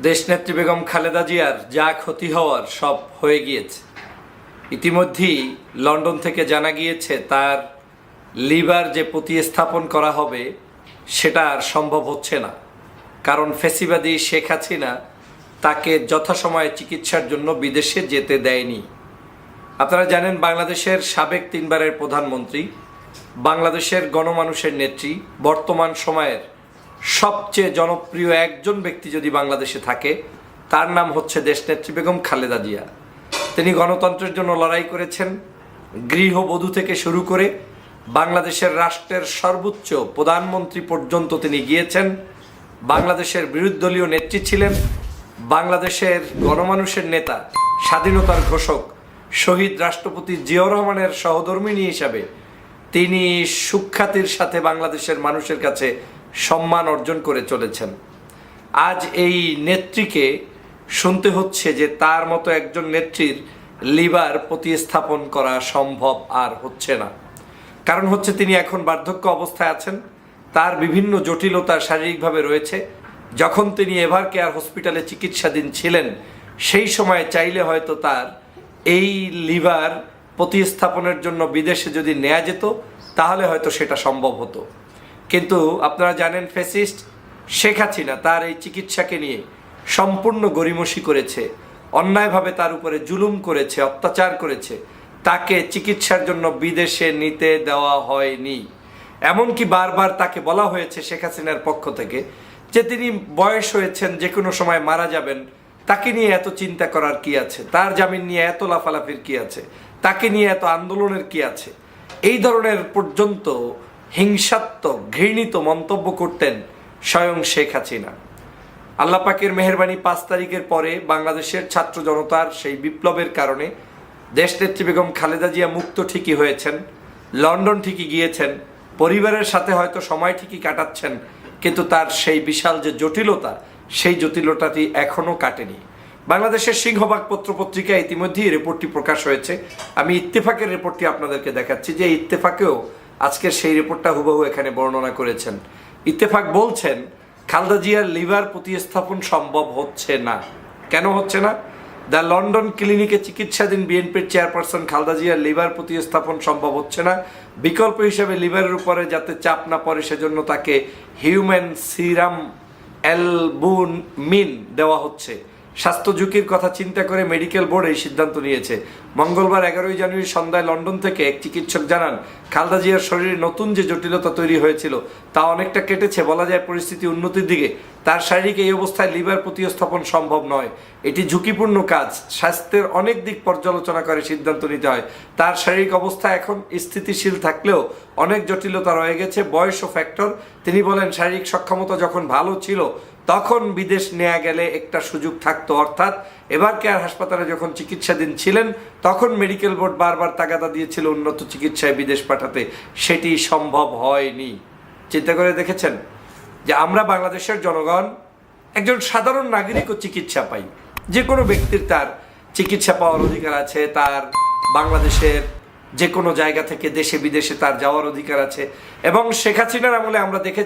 দেশনেত্রী বেগম খালেদা জিয়ার যা ক্ষতি হওয়ার সব হয়ে গিয়েছে। ইতিমধ্যেই লন্ডন থেকে জানা গিয়েছে তার লিভার যে প্রতিস্থাপন করা হবে সেটা আর সম্ভব হচ্ছে না, কারণ ফ্যাসিবাদী শেখ হাসিনা তাকে যথাসময়ে চিকিৎসার জন্য বিদেশে যেতে দেয়নি। আপনারা জানেন, বাংলাদেশের সাবেক 3 বারের প্রধানমন্ত্রী, বাংলাদেশের গণমানুষের নেত্রী, বর্তমান সময়ের সবচেয়ে জনপ্রিয় একজন ব্যক্তি যদি বাংলাদেশে থাকে তার নাম হচ্ছে দেশনেত্রী বেগম খালেদা জিয়া। তিনি গণতন্ত্রের জন্য লড়াই করেছেন। গৃহবধূ থেকে শুরু করে বাংলাদেশের রাষ্ট্রের সর্বোচ্চ প্রধানমন্ত্রী পর্যন্ত তিনি গিয়েছেন। বাংলাদেশের বিরোধীদলীয় নেত্রী ছিলেন, বাংলাদেশের গণমানুষের নেতা, স্বাধীনতার ঘোষক, শহীদ রাষ্ট্রপতি জিয়াউর রহমানের সহধর্মিণী হিসাবে তিনি সুখ্যাতির সাথে বাংলাদেশের মানুষের কাছে সম্মান অর্জন করে চলেছেন। আজ এই নেত্রীকে শুনতে হচ্ছে যে তার মতো একজন নেত্রীর লিভার প্রতিস্থাপন করা সম্ভব আর হচ্ছে না। কারণ হচ্ছে তিনি এখন বার্ধক্য অবস্থায় আছেন, তার বিভিন্ন জটিলতা শারীরিকভাবে রয়েছে। যখন তিনি এভার কেয়ার হসপিটালে চিকিৎসাধীন ছিলেন সেই সময়ে চাইলে হয়তো তার এই লিভার প্রতিস্থাপনের জন্য বিদেশে যদি নেওয়া যেত তাহলে হয়তো সেটা সম্ভব হতো। কিন্তু আপনারা জানেন, ফ্যাসিস্ট শেখ হাসিনা তার এই চিকিৎসাকে নিয়ে সম্পূর্ণ গড়িমসি করেছে, অন্যায়ভাবে তার উপরে জুলুম করেছে, অত্যাচার করেছে। তাকে চিকিৎসার জন্য বিদেশে নিতে দেওয়া হয়নি। এমনকি বারবার তাকে বলা হয়েছে শেখ হাসিনার পক্ষ থেকে যে তিনি বয়স হয়েছেন, যে কোনো সময় মারা যাবেন, তাকে নিয়ে এত চিন্তা করার কি আছে, তার জামিন নিয়ে এত লাফালাফির কি আছে, তাকে নিয়ে এত আন্দোলনের কি আছে, এই ধরনের পর্যন্ত হিংসাত্মক ঘৃণিত মন্তব্য করতেন স্বয়ং শেখ হাসিনা। আল্লাহ পাকের মেহেরবানি, 5 তারিখের পরে বাংলাদেশের ছাত্র জনতার সেই বিপ্লবের কারণে দেশনেত্রী বেগম খালেদা জিয়া মুক্ত ঠিকই হয়েছেন, লন্ডন ঠিকই গিয়েছেন, পরিবারের সাথে হয়তো সময় ঠিকই কাটাচ্ছেন, কিন্তু তার সেই বিশাল যে জটিলতা, সেই জটিলতাটি এখনও কাটেনি। বাংলাদেশের সিংহভাগ পত্রপত্রিকায় ইতিমধ্যেই রিপোর্টটি প্রকাশ হয়েছে। আমি ইত্তেফাকের রিপোর্টটি আপনাদেরকে দেখাচ্ছি, যে ইত্তেফাকেও আজকের সেই রিপোর্টটা হুবহু এখানে বর্ণনা করেছেন। ইত্তেফাক বলছেন খালেদা জিয়ার লিভার প্রতিস্থাপন সম্ভব হচ্ছে না। কেন হচ্ছে না? দ্য লন্ডন ক্লিনিকে চিকিৎসাধীন বিএনপির চেয়ারপারসন খালেদা জিয়ার লিভার প্রতিস্থাপন সম্ভব হচ্ছে না। বিকল্প হিসেবে লিভারের উপরে যাতে চাপ না পড়ে সেজন্য তাকে হিউম্যান সিরাম অ্যালবুমিন দেওয়া হচ্ছে। স্বাস্থ্য ঝুঁকির কথা চিন্তা করে মেডিকেল বোর্ড এই সিদ্ধান্ত নিয়েছে। মঙ্গলবার 11 জানুয়ারি সন্ধ্যায় লন্ডন থেকে এক চিকিৎসক জানান, খালেদা জিয়ার শরীরে নতুন যে জটিলতা তৈরি হয়েছিল তা অনেকটা কেটেছে। বলা যায় পরিস্থিতি উন্নতির দিকে। তার শারীরিক এই অবস্থায় লিভার প্রতিস্থাপন সম্ভব নয়, এটি ঝুঁকিপূর্ণ কাজ। স্বাস্থ্যের অনেক দিক পর্যালোচনা করে সিদ্ধান্ত নিতে হয়। তার শারীরিক অবস্থা এখন স্থিতিশীল থাকলেও অনেক জটিলতা রয়ে গেছে, বয়সও ফ্যাক্টর। তিনি বলেন, শারীরিক সক্ষমতা যখন ভালো ছিল তখন বিদেশ নেওয়া গেলে একটা সুযোগ থাকতো, অর্থাৎ এভার কেয়ার হাসপাতালে যখন চিকিৎসাধীন ছিলেন তখন মেডিকেল বোর্ড বারবার তাগাদা দিয়েছিল উন্নত চিকিৎসায় বিদেশ পাঠাতে, সেটি সম্ভব হয়নি। চিন্তা করে দেখেছেন যে আমরা বাংলাদেশের জনগণ, একজন সাধারণ নাগরিকও চিকিৎসা পাই। যে কোনো ব্যক্তির তার চিকিৎসা পাওয়ার অধিকার আছে, তার বাংলাদেশের যে কোনো জায়গা থেকে দেশে বিদেশে তার যাওয়ার অধিকার আছে। এবং শেখ হাসিনার আমলে আমরা দেখেছি